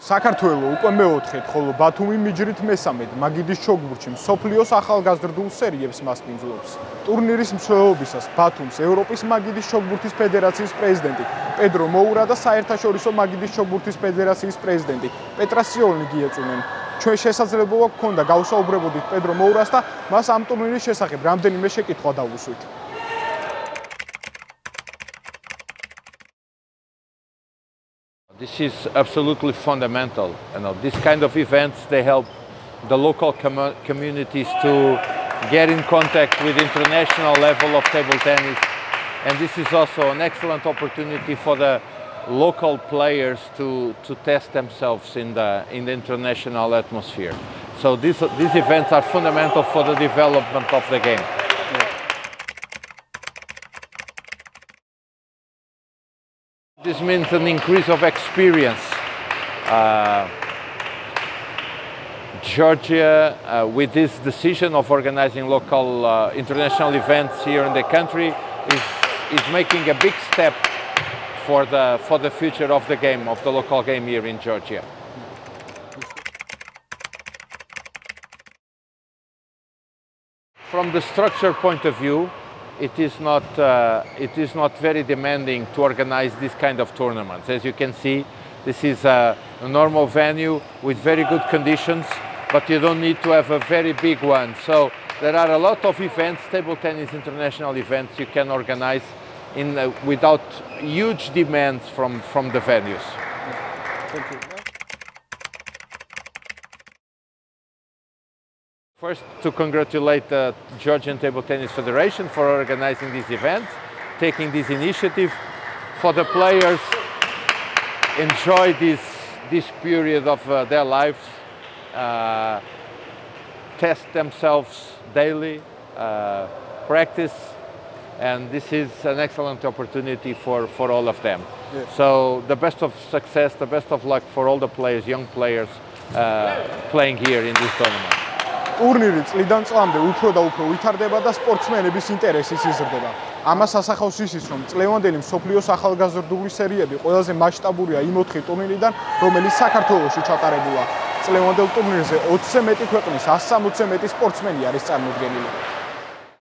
საქართველო უკვე მეოთხედ, ხოლო ბათუმი მიჯრით მესამედ მაგიდის ჩოგბურთში მსოფლიოს ახალგაზრდულ სერიებს მასპინძლობს. ტურნირის მსვლელობისას ბათუმს ევროპის მაგიდის ჩოგბურთის ფედერაციის პრეზიდენტი პედრო მოურა და საერთაშორისო მაგიდის ჩოგბურთის ფედერაციის პრეზიდენტი პეტრასიონი გიეწუნენ. ჩვენ შესაძლებლობა გქონდა გავსაუბრებოდით პედრო მოურას და მას ამ ტურნირის შესახებ რამდენიმე შეკითხვა დავუსვით. This is absolutely fundamental. This kind of events, they help the local communities to get in contact with international level of table tennis. And this is also an excellent opportunity for the local players to test themselves in the international atmosphere. So these events are fundamental for the development of the game. This means an increase of experience. Georgia, with this decision of organizing local international events here in the country, is making a big step for the future of the game, of the local game here in Georgia. From the structure point of view, it is not very demanding to organize this kind of tournaments. As you can see, this is a normal venue with very good conditions, but you don't need to have a very big one. So there are a lot of events, table tennis international events you can organize without huge demands from the venues. Thank you. First, to congratulate the Georgian Table Tennis Federation for organizing these events, taking this initiative. For the players, enjoy this period of their lives, test themselves daily, practice, and this is an excellent opportunity for all of them. Yes. So the best of success, the best of luck for all the players, young players playing here in this tournament. ტურნირი წლიდან წლამდე უფრო და უფრო ვითარდება და სპორტსმენების ინტერესიც იზრდება. ამას ასახავს ისიც, რომ წლევანდელი მსოფლიოს ახალგაზრდული სერიები ყველაზე მასშტაბურია იმ 4 ტურნირიდან, რომელიც საქართველოში ჩატარებულა. წლევანდელ ტურნირზე 20-ზე მეტი ქვეყნის 160-ზე მეტი სპორტსმენი არის წარმოდგენილი.